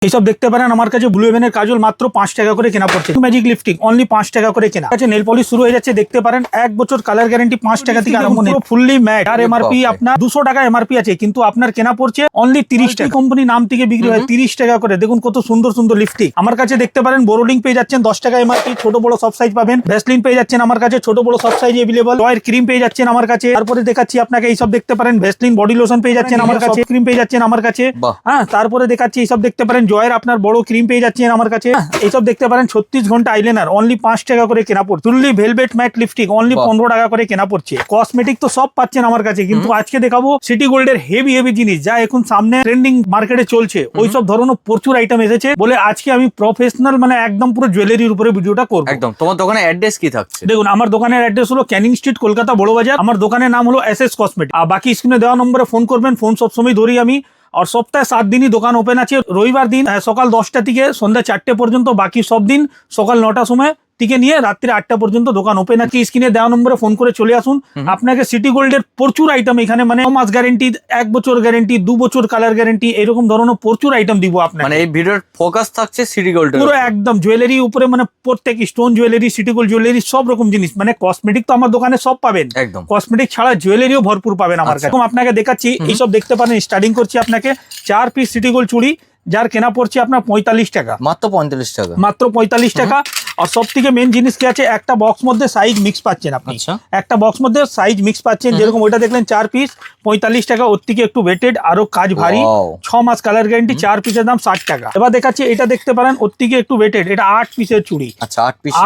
এইসব দেখতে পারেন আমার কাছে ব্লু হেভেনের কাজল মাত্র 5 টাকা করে কেনা পড়ছে। ম্যাজিক লিপস্টিক অনলি 5 টাকা করে কেনা। কাছে নেল পলিশ শুরু হয়ে যাচ্ছে, দেখতে পারেন 1 বছর কালার গ্যারান্টি 5 টাকা থেকে আরম্ভ। ফুললি ম্যাট আর এমআরপি আপনার 200 টাকা এমআরপি আছে, কিন্তু আপনার কেনা পড়ছে অনলি 30 টাকা। কোম্পানি নাম থেকে বিক্রি হয় 30 টাকা করে। দেখুন কত সুন্দর সুন্দর লিপস্টিক আমার কাছে দেখতে পারেন। বোরোলিং পেয়ে যাচ্ছেন 10 টাকা এমআরপি, ছোট বড় সব সাইজ পাবেন। ভ্যাসলিন পেয়ে যাচ্ছেন আমার কাছে, ছোট বড় সব সাইজ अवेलेबल। জয়ের ক্রিম পেয়ে যাচ্ছেন আমার কাছে। তারপরে দেখাচ্ছি আপনাকে এইসব দেখতে পারেন ভ্যাসলিন বডি লোশন পেয়ে যাচ্ছেন আমার কাছে, ক্রিম পেয়ে যাচ্ছেন আমার কাছে। হ্যাঁ, তারপরে দেখাচ্ছি এইসব দেখতে পারেন জয়ের আপনার বড় ক্রিম পেয়ে যাচ্ছেন আমার কাছে। এইসব দেখতে পারেন 36 ঘন্টা আইলাইনার অনলি 5 টাকা করে কেনা পড়ছে। Fully velvet mat lipstick only 15 টাকা করে কেনা পড়ছে। কসমেটিক তো সব পাচ্ছেন আমার কাছে, কিন্তু আজকে দেখাবো সিটি গোল্ডের হেভি হেভি জিনিস যা এখন সামনে ট্রেন্ডিং মার্কেটে চলছে। ওইসব ধরনের প্রচুর আইটেম এসেছে বলে আজকে আমি প্রফেশনাল মানে একদম পুরো জুয়েলারির উপরে ভিডিওটা করব। একদম। তোমার দোকানের অ্যাড্রেস কি থাকছে? দেখুন আমার দোকানের অ্যাড্রেস হলো ক্যানিং স্ট্রিট, কলকাতা বড় বাজার। আমার দোকানের নাম হলো এসএস কসমেটিক। আর বাকি স্ক্রিনে দেওয়া নম্বরে ফোন করবেন, ফোন সবসময় ধরি আমি। আর সপ্তাহে 7 দিনই দোকান ওপেন আছে। রবিবার দিন সকাল 10টা থেকে সন্ধ্যা 4টে পর্যন্ত, বাকি সব দিন সকাল 9টার সময় থেকে নিয়ে রাত্রি 8টা পর্যন্ত দোকান ওপেন আছে। স্ক্রিনে দেওয়া নম্বরে ফোন করে চলে আসুন। আপনাকে সিটি গোল্ডের প্রচুর আইটেম এখানে মানে 6 মাস গ্যারেন্টি, 1 বছর গ্যারেন্টি, 2 বছর কালার গ্যারেন্টি, এরকম ধরনের প্রচুর আইটেম দিব আপনাকে। মানে এই ভিডিওর ফোকাস থাকছে সিটি গোল্ড পুরো একদম জুয়েলারি উপরে, মানে প্রত্যেক stone jewellery, city gold jewellery, সব রকম জিনিস। মানে কসমেটিক তো আমার দোকানে সব পাবেন, একদম। কসমেটিক ছাড়া জুয়েলারিও ভরপুর পাবেন আমার কাছে। আপনাকে দেখাচ্ছি এইসব দেখতে পারেন। স্টার্টিং করছি আপনাকে 4 পিস সিটি গোল্ড চুড়ি, যার কেনা পড়ছে আপনার 45 টাকা, মাত্র 45 টাকা, মাত্র 45 টাকা। আর সব থেকে মেন জিনিস কি আছে, একটা বক্স মধ্যে সাইজ মিক্স পাচ্ছেন আপনি। একটা বক্স মধ্যে সাইজ মিক্স পাচ্ছেন, যেরকম ওইটা দেখলেন 4 পিস 45 টাকা, ওর থেকে একটু ওয়েটেড আরো কাজ ভারী, 6 মাস কালার গ্যারান্টি, 4 পিসের দাম 60 টাকা। এবার দেখাচ্ছি এটা দেখতে পারেন, ওর থেকে একটু ওয়েটেড, এটা 8 পিসের চুড়ি। আচ্ছা,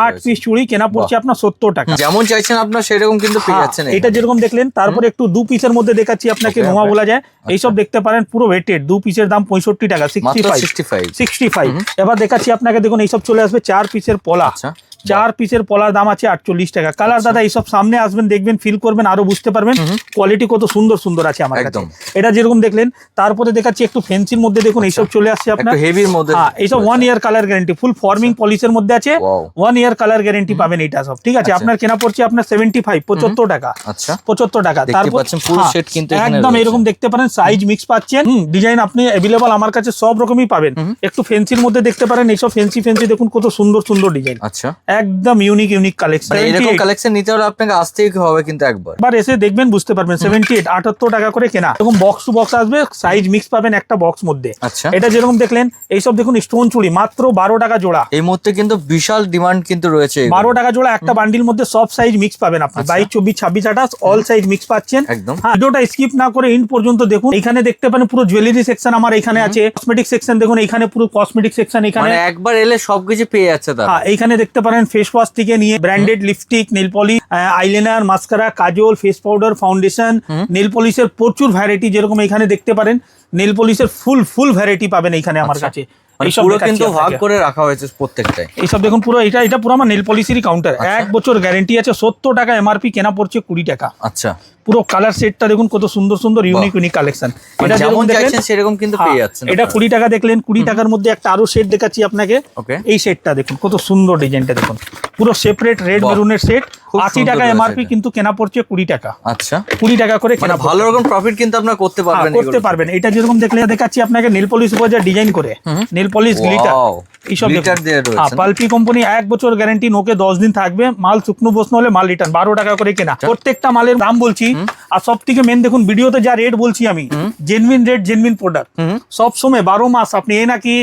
8 পিস চুড়ি কেনা পড়ছে আপনার 70 টাকা। যেমন চাইছেন আপনার সেরকম কিন্তু পেয়ে যাচ্ছেন। এটা যেরকম দেখলেন, তারপরে একটু 2 পিসের মধ্যে দেখাচ্ছি আপনাকে, নোয়া বলা যায়। এইসব দেখতে পারেন পুরো ওয়েটেড, 2 পিসের দাম 65 টাকা, 65। এবার দেখাচ্ছি আপনাকে, দেখুন এইসব চলে আসবে 4 পিসের পলা। 4 পিসের পলার দাম আছে 48 টাকা। কালার দাদা এইসব সামনে আসবেন, দেখবেন, ফিল করবেন, আরো বুঝতে পারবেন কোয়ালিটি কত সুন্দর সুন্দর আছে আমার কাছে। এটা যেরকম দেখলেন, তারপরে দেখাচ্ছি একটু ফ্যান্সির মধ্যে, দেখুন এইসব চলে আসছে আপনার হেভির মধ্যে। হ্যাঁ, এইসব 1 ইয়ার কালার গ্যারান্টি, ফুল ফর্মিং পলিশের মধ্যে আছে, 1 ইয়ার কালার গ্যারান্টি পাবেন এটা সব। ঠিক আছে, আপনার কেনা পড়ছে আপনার 75 টাকা। আচ্ছা, 75 টাকা। তারপর পুরো সেট কিন্তু একদম এরকম দেখতে পারেন, সাইজ মিক্স পাচ্ছেন, ডিজাইন আপনি अवेलेबल আমার কাছে সব রকমই পাবেন। একটু ফ্যান্সির মধ্যে দেখতে পারেন, এইসব ফ্যান্সি দেখুন কত সুন্দর সুন্দর ডিজাইন। আচ্ছা, একদম ইউনিক কালেকশন। এরকম কালেকশন নিতে হলে আপনাকে আসতেই হবে, কিন্তু একবার এসে দেখবেন, বুঝতে পারবেন। 78 টাকা করে কেনা। এরকম বক্স টু বক্স আসবে, সাইজ মিক্স পাবেন একটা বক্স মধ্যে। আচ্ছা, এটা যেরকম দেখলেন, এইসব দেখুন স্টোন চুড়ি মাত্র 12 টাকা জোড়া। এই মুহূর্তে কিন্তু বিশাল ডিমান্ড কিন্তু রয়েছে। 12 টাকা জোড়া, একটা বান্ডিল মধ্যে সব সাইজ মিক্স পাবেন আপনি। 22, 24, 26, 28 অল সাইজ মিক্স পাচ্ছেন। একদম। ভিডিওটা স্কিপ না করে এন্ড পর্যন্ত দেখুন। এখানে দেখতে পারেন পুরো জুয়েলারি সেকশন আমার এখানে আছে, কসমেটিক সেকশন দেখুন, এখানে পুরো কসমেটিক সেকশন। এখানে মানে একবার এলে সবকিছু পেয়ে যাচ্ছে তারা। হ্যাঁ, এইখানে দেখতে পারেন ফেস ওয়াশ থেকে নিয়ে branded lipstick, nail polish, eyeliner, mascara, kajal, face powder, foundation, nail পলিশের প্রচুর ভ্যারাইটি। যেরকম এখানে দেখতে পারেন নেল পলিশের ফুল ভ্যারাইটি পাবেন এইখানে আমার কাছে। পুরো কিন্তু ভাগ করে রাখা হয়েছে প্রত্যেকটাই। এইসব দেখুন পুরো এটা পুরো আমার নেল পলিশেরই কাউন্টার। 1 বছর গ্যারান্টি আছে, 70 টাকা এমআরপি, কেনা পড়ছে 20 টাকা। আচ্ছা, পুরো কালার সেটটা দেখুন কত সুন্দর সুন্দর ইউনিক কালেকশন। এটা যেমন চাইছেন সেরকম কিন্তু পেয়ে যাচ্ছেন। এটা 20 টাকা দেখলেন, 20 টাকার মধ্যে একটা আরো সেট দেখাচ্ছি আপনাকে। এই সেটটা দেখুন কত সুন্দর ডিজাইনটা দেখুন, পুরো সেপারেট রেড মেরুনের সেট, 80 টাকা এমআরপি, কিন্তু কেনা পড়ছে 20 টাকা। আচ্ছা, 20 টাকা করে কেনা। ভালো রকম প্রফিট কিন্তু আপনারা করতে পারবেন। এটা যেরকম দেখলে দেখাচ্ছি আপনাকে, নেল পলিশ উপর যা ডিজাইন করে, নেল পলিশ গ্লিটার, এইসব পালপি কোম্পানি 1 বছর গ্যারান্টি, নোকে 10 দিন থাকবে, মাল শুকনো বসনো হলে মাল রিটার্ন। 12 টাকা করে কেনা। প্রত্যেকটা মালের দাম বলছি। আর সব থেকে মেন দেখুন, ভিডিওতে যা রেট বলছি আমি, জেনুইন রেট, জেনুইন প্রোডাক্ট। সব সময় 12 মাস আপনি এই নাকি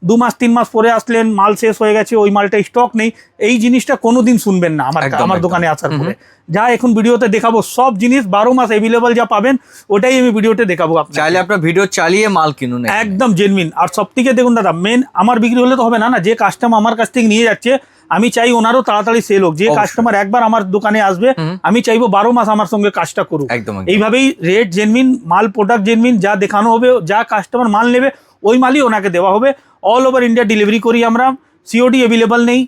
2 মাস 3 মাস পরে আসলেন, মাল শেষ হয়ে গেছে, ওই মালটা স্টক নেই, এই জিনিসটা কোনোদিন শুনবেন না আমার দোকানে আসার পরে। যা এখন ভিডিওতে দেখাবো সব জিনিস 12 মাস अवेलेबल যা পাবেন, ওটাই আমি ভিডিওতে দেখাবো। আপনি চাইলে আপনার ভিডিও চালিয়ে মাল কিনুন, একদম জেনুইন। আর সব থেকে দেখুন দাদা, মেন আমার বিক্রি হলে তো হবে না, যে কাস্টমার আমার কাছ থেকে নিয়ে যাচ্ছে, আমি চাই ওনারও তাড়াতাড়ি সেল হোক। যে কাস্টমার একবার আমার দোকানে আসবে, আমি চাইবো 12 মাস আমার সঙ্গে কাজটা করুক। এইভাবেই রেট জেনুইন, মাল প্রোডাক্ট জেনুইন, যা দেখানো হবে, যা কাস্টমার মাল নেবে ওই মালই ওনাকে দেওয়া হবে। অল ওভার ইন্ডিয়া ডেলিভারি করি আমরা, সিওডি अवेलेबल নেই।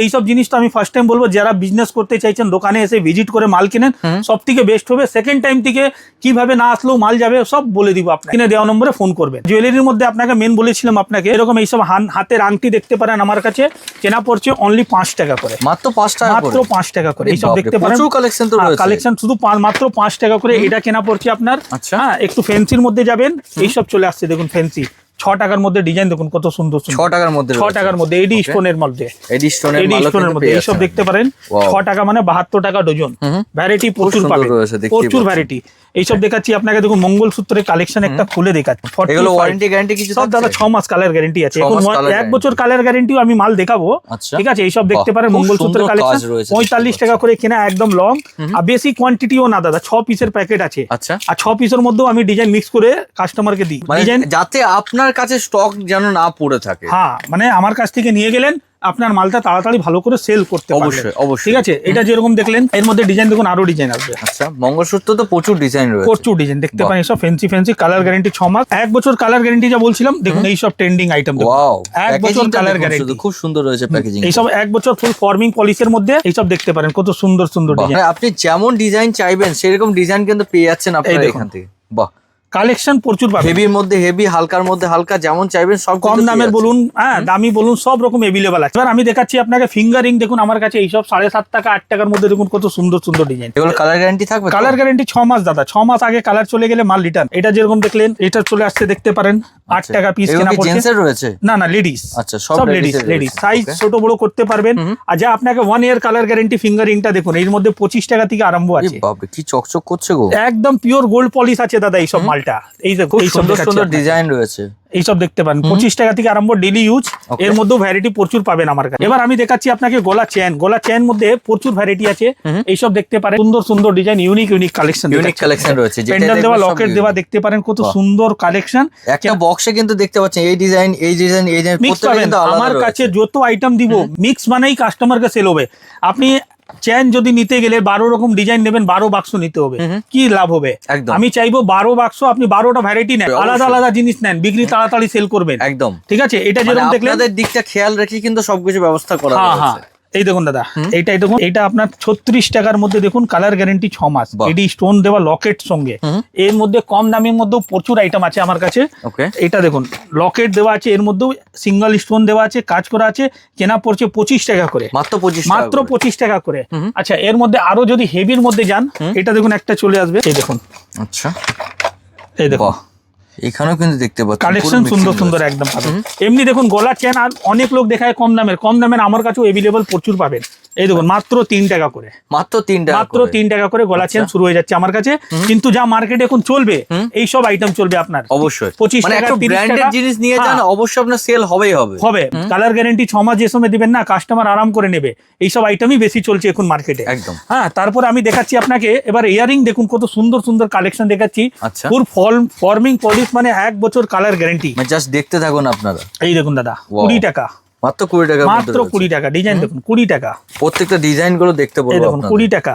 এইসব জিনিস তো আমি ফার্স্ট টাইম বলবো, যারা বিজনেস করতে চাইছেন দোকানে এসে ভিজিট করে মাল কিনেন, সব থেকে বেস্ট হবে। সেকেন্ড টাইম থেকে কিভাবে না আসলেও মাল যাবে সব বলে দিব আপনাকে। কিনে দেওয়া নম্বরে ফোন করবেন। জুয়েলারির মধ্যে আপনাকে মেন বলেছিলাম আপনাকে, এরকম এইসব হাতের আংটি দেখতে পারেন আমার কাছে, কেনা পড়ছে অনলি 5 টাকা করে, মাত্র 5 টাকা, মাত্র 5 টাকা করে। এইসব দেখতে পারেন, প্রচুর কালেকশন তো রয়েছে। কালেকশন শুধু মাত্র 5 টাকা করে। এটা কেনা পড়ছে আপনার। আচ্ছা, হ্যাঁ, একটু ফ্যান্সির মধ্যে যাবেন, এইসব চলে আসছে দেখুন ফ্যান্সি, 6 টাকার মধ্যে ডিজাইন দেখুন কত সুন্দর 6 টাকার মধ্যে 6 টাকার মধ্যে এডি স্টোনের মধ্যে এডি স্টোনের মধ্যে এইসব দেখতে পারেন 6 টাকা মানে 72 টাকা ডজন ভ্যারাইটি প্রচুর পাবেন প্রচুর ভ্যারাইটি এইসব দেখাচ্ছি আপনাকে দেখুন মঙ্গলসূত্রের কালেকশন একটা খুলে দেখাচ্ছি এগুলো ওয়ারেন্টি গ্যারান্টি কিছু সব দাদা 6 মাস কালার গ্যারান্টি আছে এখন 1 বছর কালার গ্যারান্টিও আমি মাল দেখাবো ঠিক আছে এইসব দেখতে পারেন মঙ্গলসূত্রের কালেকশন 45 টাকা করে কেনা একদম লং আর বেশি কোয়ান্টিটিও না দাদা 6 পিসের প্যাকেট আছে আচ্ছা আর 6 পিসের মধ্যেও আমি ডিজাইন মিক্স করে কাস্টমারকে দিই ডিজাইন যাতে আপনার কাছে স্টক যেন না পড়ে থাকে হ্যাঁ মানে আমার কাছ থেকে নিয়ে গেলেন আপনার মালটা তাড়াতাড়ি ভালো করে সেল করতে পারবেন অবশ্যই অবশ্যই ঠিক আছে এটা যেরকম দেখলেন এর মধ্যে ডিজাইন দেখুন আরো ডিজাইন আসবে আচ্ছা মঙ্গলসূত্র তো প্রচুর ডিজাইন রয়েছে প্রচুর ডিজাইন দেখতে পারেন সব ফ্যান্সি কালার গ্যারান্টি 6 মাস 1 বছর কালার গ্যারান্টি যা বলছিলাম দেখুন এই সব ট্রেন্ডিং আইটেম ওয়াও 1 বছর কালার গ্যারান্টি খুব সুন্দর রয়েছে প্যাকেজিং এই সব 1 বছর ফুল ফর্মিং পলিশের মধ্যে এই সব দেখতে পারেন কত সুন্দর সুন্দর ডিজাইন আপনি যেমন ডিজাইন চাইবেন সেরকম ডিজাইন কিন্তু পেয়ে যাচ্ছেন আপনারা এখান থেকে বাহ কালেকশন প্রচুর পাবেন হেভির মধ্যে হেভি হালকার মধ্যে হালকা যেমন চাইবেন সব কম দামের বলুন হ্যাঁ দামি বলুন সব রকম अवेलेबल আছে এবার আমি দেখাচ্ছি আপনাকে ফিঙ্গারিং দেখুন আমার কাছে এই সব 7.5 টাকা 8 টাকার মধ্যে দেখুন কত সুন্দর সুন্দর ডিজাইন এগুলো কালার গ্যারান্টি থাকবে কালার গ্যারান্টি 6 মাস দাদা 6 মাস আগে কালার চলে গেলে মাল রিটার্ন এটা যেরকম দেখলেন এটা চলে আসছে দেখতে পারেন 8 টাকা পিস কেনা পড়ছে জেন্টসের রয়েছে না না লেডিস আচ্ছা সব লেডিস সাইজ ছোট বড় করতে পারবেন আর যা আপনাকে 1 ইয়ার কালার গ্যারান্টি ফিঙ্গারিংটা দেখুন এর মধ্যে 25 টাকা থেকে আরম্ভ আছে বাবা কি চকচক করছে গো একদম পিওর গোল্ড পলিশ আছে দাদা এই সব মালটা এই দেখো এই সব সুন্দর ডিজাইন রয়েছে এইসব দেখতে পারেন 25 টাকা থেকে আরম্ভ ডেইলি ইউজ এর মধ্যেও ভ্যারাইটি প্রচুর পাবেন আমার কাছে এবার আমি দেখাচ্ছি আপনাকে গলা চেন মধ্যে প্রচুর ভ্যারাইটি আছে এইসব দেখতে পারেন সুন্দর ডিজাইন ইউনিক কালেকশন রয়েছে পেন্ডেল দেওয়া লকেট দেওয়া দেখতে পারেন কত সুন্দর কালেকশন একটা বক্সে কিন্তু দেখতে পাচ্ছেন এই ডিজাইন প্রত্যেকটা আলাদা আমার কাছে যত আইটেম দিব মিক্স মানেই কাস্টমারকে সেল হবে আপনি চেন যদি নিতে গেলে 12 রকম ডিজাইন নেবেন 12 বাক্স নিতে হবে কি লাভ হবে আমি চাইবো 12 বাক্স আপনি 12টা ভ্যারাইটি নেন আলাদা জিনিস নেন বিক্রি তাড়াতাড়ি সেল করবেন একদম ঠিক আছে এটা যেরকম দেখলেন আপনাদের দিকটা খেয়াল রেখে কিন্তু সবকিছু ব্যবস্থা করা হয়েছে এই দেখুন দাদা এইটাই দেখুন এটা আপনার 36 টাকার মধ্যে দেখুন কালার গ্যারান্টি 6 মাস এডি স্টোন দেওয়া লকেট সঙ্গে এর মধ্যে কম দামের মধ্যেও প্রচুর আইটেম আছে আমার কাছে এটা দেখুন লকেট দেওয়া আছে এর মধ্যেও সিঙ্গেল স্টোন দেওয়া আছে কাজ করা আছে কেনা পড়ছে 25 টাকা করে মাত্র 25 টাকা করে আচ্ছা এর মধ্যে আরো যদি হেভির মধ্যে যান এটা দেখুন একটা চলে আসবে এই দেখুন আচ্ছা এই দেখুন এখানেও কিন্তু দেখতে পাচ্ছেন কালেকশন সুন্দর একদম পাবেন এমনি দেখুন গলার চেন আর অনেক লোক দেখায় কম দামের আমার কাছেও अवेलेबल প্রচুর পাবেন এই দেখুন মাত্র 3 টাকা করে মাত্র 3 টাকা করে গলা চেন শুরু হয়ে যাচ্ছে আমার কাছে কিন্তু যা মার্কেটে এখন চলবে এই সব আইটেম চলবে আপনার অবশ্যই 25 মানে টাকা একটা ব্র্যান্ডেড জিনিস নিয়ে যান অবশ্যই আপনার সেল হবে কালার গ্যারান্টি 6 মাস যে সময় দিবেন না কাস্টমার আরাম করে নেবে এই সব আইটেমই বেশি চলছে এখন মার্কেটে একদম হ্যাঁ তারপর আমি দেখাচ্ছি আপনাকে এবার ইয়ারিং দেখুন কত সুন্দর কালেকশন দেখাচ্ছি পুরো ফর্মিং পলিশ মানে 1 বছর কালার গ্যারান্টি জাস্ট দেখতে থাকুন আপনারা এই দেখুন দাদা 20 টাকা মাত্র 20 টাকা মাত্র 20 টাকা ডিজাইন দেখুন 20 টাকা প্রত্যেকটা ডিজাইন গুলো দেখতে পারবো দেখুন 20 টাকা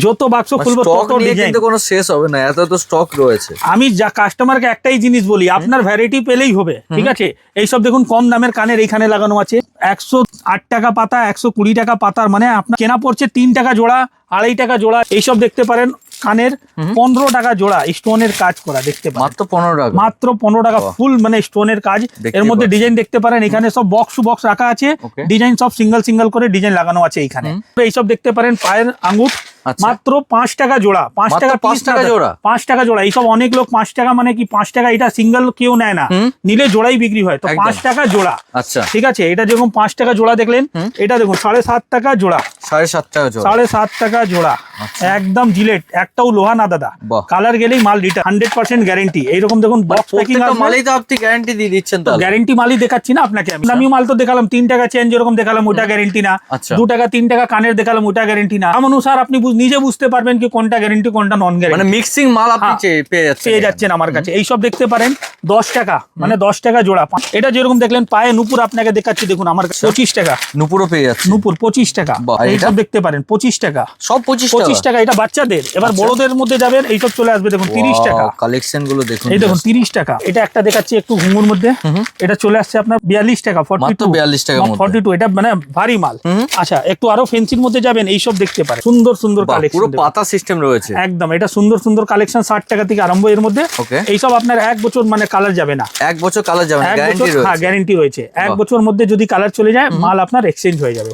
যত বাক্স খুলবো তত ডিজাইন কিন্তু কোনো শেষ হবে না এত তো স্টক রয়েছে আমি যা কাস্টমারকে একটাই জিনিস বলি আপনার ভ্যারাইটি পেলেই হবে ঠিক আছে এই সব দেখুন কম দামের কানের এইখানে লাগানো আছে 108 টাকা পাতা 120 টাকা পাতার মানে আপনার কেনা পড়ছে 3 টাকা জোড়া 2.5 টাকা জোড়া এইসব দেখতে পারেন কানের 15 টাকা জোড়া স্টোনের কাজ করা দেখতে পারেন মাত্র 15 টাকা ফুল মানে স্টোনের কাজ এর মধ্যে ডিজাইন দেখতে পারেন এখানে সব বক্স রাখা আছে ডিজাইন সব সিঙ্গেল করে ডিজাইন লাগানো আছে এইখানে এইসব দেখতে পারেন পায়ের আঙ্গুঠ মাত্র 5 টাকা জোড়া 5 টাকা জোড়া এইসব অনেক লোক 5 টাকা মানে কি 5 টাকা এটা সিঙ্গেল কেউ নেয় না নিলে জোড়াই বিক্রি হয় তো 5 টাকা জোড়া আচ্ছা ঠিক আছে এটা যেরকম 5 টাকা জোড়া দেখলেন এটা দেখুন 7.5 টাকা জোড়া 7.5 টাকা জোড়া একদম জিলেট একটাও লোহা না দাদা কালার গেলেই মাল রিটার্ন 100% গ্যারান্টি এইরকম দেখুন বক্স প্যাকিং মালই তো আপনি গ্যারান্টি দিয়ে দিচ্ছেন তো গ্যারান্টি মালই দেখাচ্ছি না আপনাকে আমি মাল তো দেখালাম 3 টাকা চেন যেরকম দেখালাম ওটা গ্যারান্টি না 2 টাকা 3 টাকা কানের দেখালাম ওটা গ্যারান্টি না এমন অনুসার আপনি নিজে বুঝতে পারবেন কি কোনটা গ্যারান্টি কোনটা নন গ্যারান্টি মানে মিক্সিং মাল আপনি পেয়ে যাচ্ছেন আমার কাছে এইসব দেখতে পারেন 10 টাকা মানে 10 টাকা জোড়া এটা যেরকম দেখলেন পায়ে নুপুর আপনাকে দেখাচ্ছি দেখুন আমার কাছে 25 টাকা নুপুরও পেয়ে যাচ্ছে নুপুর 25 টাকা এইসব দেখতে পারেন 25 টাকা সব 25 টাকা এটা বাচ্চাদের এবার বড়দের মধ্যে যাবেন এইসব চলে আসবে দেখুন 30 টাকা কালেকশন গুলো দেখুন এই দেখুন 30 টাকা এটা একটা দেখাচ্ছি একটু ঘুঙুর মধ্যে এটা চলে আসছে আপনার 42 টাকা 42 টাকা 42 এটা মানে ভারী মাল আচ্ছা একটু আরো ফেন্সির মধ্যে যাবেন এইসব দেখতে পারেন সুন্দর কালেকশন পুরো পাতা সিস্টেম রয়েছে একদম এটা সুন্দর কালেকশন 60 টাকা থেকে আরম্ভ এর মধ্যে এইসব আপনার 1 বছর মানে কালার যাবে না 1 বছর কালার যাবে না গ্যারান্টি রয়েছে হ্যাঁ গ্যারান্টি রয়েছে 1 বছর মধ্যে যদি কালার চলে যায় মাল আপনার এক্সচেঞ্জ হয়ে যাবে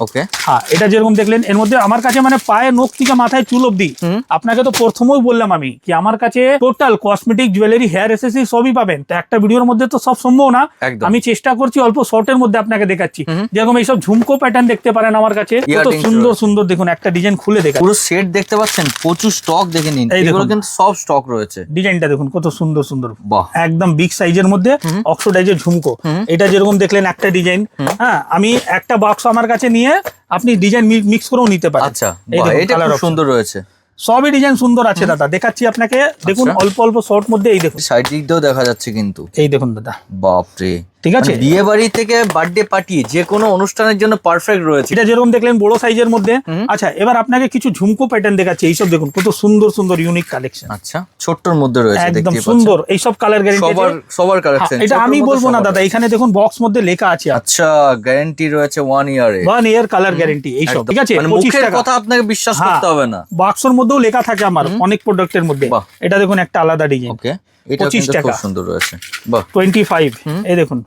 হ্যাঁ এটা যেরকম দেখলেন এর মধ্যে আমার কাছে মানে পায়ে নখ থেকে মাথায় চুল অবধি আপনাকে তো তো প্রথমেই বললাম আমি কি আমার কাছে total cosmetic jewellery hair accessory সবই পাবেন। তো একটা ভিডিওর মধ্যে তো সব সম্ভব না, একদম। আমি চেষ্টা করছি অল্প শর্টের মধ্যে আপনাকে দেখাচ্ছি। যেরকম এইসব ঝুমকো প্যাটার্ন দেখতে পারেন আমার কাছে, কত Earrings সুন্দর রয়েছে। সুন্দর দেখুন, একটা ডিজাইন খুলে দেখা পুরো সেট দেখতে পাচ্ছেন, প্রচুর স্টক দেখে নিন, এই এগুলো দেখুন। কিন্তু সব স্টক রয়েছে। ডিজাইনটা দেখুন কত সুন্দর সুন্দর, বাহ, একদম বিগ সাইজের মধ্যে অক্সিডাইজের ঝুমকো। এটা যেরকম দেখলেন একটা ডিজাইন, হ্যাঁ আমি একটা বক্স আমার কাছে নিয়ে আপনি ডিজাইন মিক্স করেও নিতে পারেন। আচ্ছা, এই বাহ, দেখুন, এটা colour খুব option। সুন্দর রয়েছে। সবই ডিজাইন সুন্দর আছে দাদা, দেখাচ্ছি আপনাকে। দেখুন আচ্ছা। অল্প অল্প শর্ট মধ্যে, এই দেখুন, সাইড দিক দিয়েও দেখা যাচ্ছে কিন্তু। এই দেখুন দাদা, বাপরে, ঠিক আছে। বিয়ে বাড়ি থেকে বার্থডে পার্টি যে কোনো অনুষ্ঠানের জন্য পারফেক্ট রয়েছে। এটা যেরকম দেখলেন বড় সাইজের মধ্যে। আচ্ছা এবার আপনাকে কিছু ঝুমকো প্যাটার্ন দেখাচ্ছি, এইসব দেখুন কত সুন্দর সুন্দর ইউনিক কালেকশন। আচ্ছা, ছোট্টর মধ্যে রয়েছে, একদম দেখতে সুন্দর, এইসব কালার গ্যারান্টি সবার কালেকশন। এটা আমি বলবো না দাদা, এখানে দেখুন বক্স মধ্যে লেখা আছে আচ্ছা, গ্যারান্টি রয়েছে 1 ইয়ারে, 1 ইয়ার কালার গ্যারান্টি, এইসব ঠিক আছে। মানে 25 মুখের টাকা, কথা আপনাকে বিশ্বাস হ্যাঁ। করতে হবে না। বাক্সের মধ্যেও লেখা থাকে আমার অনেক প্রোডাক্টের মধ্যে। বাহ। এটা দেখুন একটা আলাদা ডিজাইন, ওকে, এটা 25 কিন্তু খুব টাকা। সুন্দর রয়েছে। বাহ, 25, এই দেখুন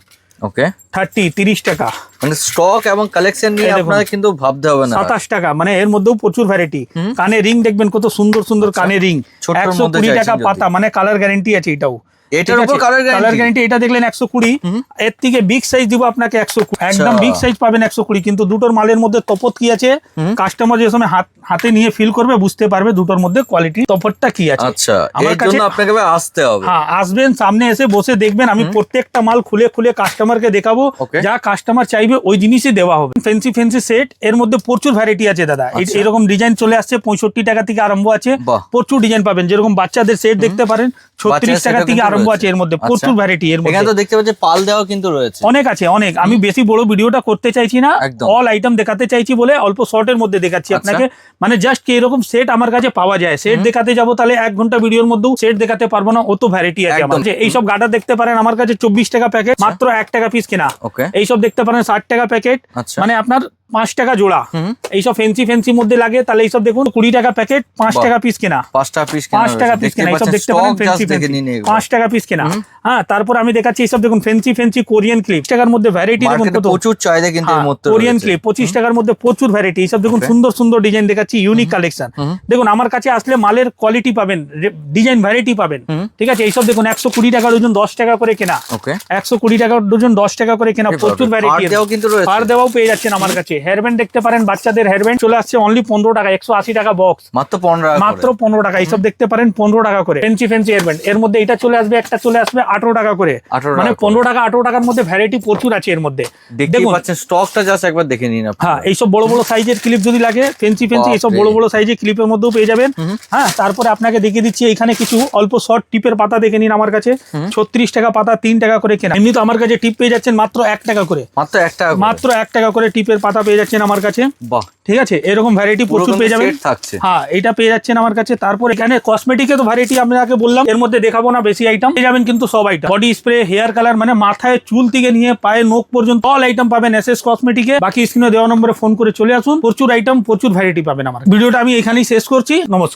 ওকে, 30, 30 টাকা, মানে স্টক এবং কালেকশন নিয়ে এই দেখুন। আপনারা কিন্তু ভাবতে হবে না। 27 টাকা। মানে এর মধ্যেও প্রচুর ভ্যারাইটি। কানে রিং দেখবেন কত সুন্দর সুন্দর কানে রিং, ছোট্টর মধ্যে 120 টাকা চাইছেন যদি। পাতা, মানে কালার গ্যারান্টি আছে এটাও। এটার উপর কালার গ্যারান্টি। এটা দেখলেন 120, এর থেকে বিগ সাইজ দিব আপনাকে 120, একদম বিগ সাইজ পাবেন 120। কিন্তু দুটোর মালের মধ্যে তফাৎ কি আছে, কাস্টমার যে সময় হাতে নিয়ে ফিল করবে বুঝতে পারবে দুটোর মধ্যে কোয়ালিটি তফাৎটা কি আছে। আচ্ছা, আমার এর কাছে জন্য আপনাকে আসতে হবে। হ্যাঁ, আসবেন, সামনে এসে বসে দেখবেন, আমি প্রত্যেকটা মাল খুলে খুলে কাস্টমারকে দেখাবো, Okay. যা কাস্টমার চাইবে ওই জিনিসই দেওয়া হবে। ফ্যান্সি ফ্যান্সি সেট, এর মধ্যে প্রচুর ভ্যারাইটি আছে দাদা। আচ্ছা। এরকম ডিজাইন চলে আসছে 65 টাকা থেকে আরম্ভ আছে, বাহ। প্রচুর ডিজাইন পাবেন। যেরকম বাচ্চাদের সেট দেখতে পারেন 36 বাচ্চাদের টাকা সেটও থেকে কিন্তু আরম্ভ রয়েছে। আছে, এর মধ্যে আচ্ছা। প্রচুর ভ্যারাইটি এর এখানে মধ্যে। তো দেখতে পাচ্ছি পাল দেওয়া কিন্তু রয়েছে। অনেক আছে, অনেক। আমি বেশি বড় ভিডিওটা করতে চাইছি না, একদম। অল আইটেম দেখাতে চাইছি বলে অল্প শর্টের মধ্যে দেখাচ্ছি আচ্ছা। আপনাকে। মানে জাস্ট কি এরকম সেট আমার কাছে পাওয়া যায়, সেট দেখাতে যাবো তাহলে 1 ঘন্টা ভিডিওর মধ্যেও সেট দেখাতে পারবো না, অত ভ্যারাইটি আছে আমার একদম। কাছে। এইসব গার্ডার দেখতে পারেন আমার কাছে 24 টাকা প্যাকেট, মাত্র 1 টাকা পিস কেনা। ওকে, এইসব দেখতে পারেন 60 টাকা প্যাকেট, আচ্ছা। মানে আপনার 5 টাকা জোড়া। এইসব ফেন্সি ফেন্সি মধ্যে লাগে, তাহলে এইসব দেখুন 20 টাকা প্যাকেট, 5 বাহ। টাকা পিস কেনা। 5টা পিস 5 টাকা পিস কেনা, এইসব দেখতে পারেন ফেন্সি ফেন্সি, 5 টাকা পিস কেনা। হ্যাঁ, তারপর আমি দেখাচ্ছি এইসব দেখুন ফেন্সি ফেন্সি কোরিয়ান ক্লিপ, টাকার মধ্যে ভ্যারাইটি দেখুন কত। প্রচুর চাহিদা কিন্তু এর মধ্যে কোরিয়ান রয়েছে। ক্লিপ 25 টাকার মধ্যে প্রচুর ভ্যারাইটি। এইসব দেখুন Okay. সুন্দর সুন্দর ডিজাইন দেখাচ্ছি, ইউনিক কালেকশন। দেখুন আমার কাছে আসলে মালের কোয়ালিটি পাবেন, ডিজাইন ভ্যারাইটি পাবেন, ঠিক আছে। এইসব দেখুন 120 টাকা ডজন, 10 টাকা করে কেনা। ওকে, 120 টাকা ডজন, 10 টাকা করে কেনা, প্রচুর ভ্যারাইটি। দেওয়াও কিন্তু রয়েছে। পার দেওয়াও পেয়ে যাচ্ছেন আমার কাছে। হেয়ারব্যান্ড দেখতে পারেন, বাচ্চাদের হেয়ারব্যান্ড চলে আসছে অনলি 15 টাকা, 180 টাকা বক্স, মাত্র 15 টাকা মাত্র 15 টাকা। এইসব দেখতে পারেন 15 টাকা করে। ফেন্সি ফেন্সি হেয়ারব্যান্ড, এর মধ্যে এটা চলে আসবে, একটা চলে আসবে 18 টাকা করে। 18 মানে টাকা 15 টাকা 18 টাকার মধ্যে ভ্যারাইটি প্রচুর আছে এর মধ্যে। দেখতেই পাচ্ছেন, স্টকটা জাস্ট একবার দেখে নিন আপনি। হ্যাঁ, এইসব বড় বড় সাইজের ক্লিপ যদি লাগে, ফেন্সি ফেন্সি এইসব বাপরে। বড় বড় সাইজের ক্লিপের মধ্যেও পেয়ে যাবেন। হ্যাঁ, তারপরে আপনাকে দেখিয়ে দিচ্ছি এখানে কিছু অল্প শর্ট টিপের পাতা দেখে নিন আমার কাছে। 36 টাকা পাতা, 3 টাকা করে কেনা। এমনি তো আমার কাছে টিপ পেয়ে যাচ্ছেন মাত্র 1 টাকা করে, মাত্র 1 টাকা করে। মাত্র 1 টাকা করে টিপের পাতা পেয়ে যাচ্ছেন আমার কাছে। বাহ, ঠিক আছে, এরকম ভ্যারাইটি পুরো প্রচুর পেয়ে যাবেন। সেট থাকছে। হ্যাঁ, এটা পেয়ে যাচ্ছেন আমার কাছে। তারপর এখানে কসমেটিকে তো ভ্যারাইটি আপনাকে বললাম, এর মধ্যে দেখাবো না বেশি আইটেম, পেয়ে যাবেন কিন্তু সব item. Body spray, hair colour, মানে মাথায় চুল থেকে নিয়ে পায়ে নখ পর্যন্ত অল আইটেম পাবেন এসএস কসমেটিকে। বাকি স্ক্রিনে দেওয়া নম্বরে ফোন করে চলে আসুন, প্রচুর আইটেম, প্রচুর ভ্যারাইটি পাবেন আমার। ভিডিওটা আমি এখানেই শেষ করছি, নমস্কার।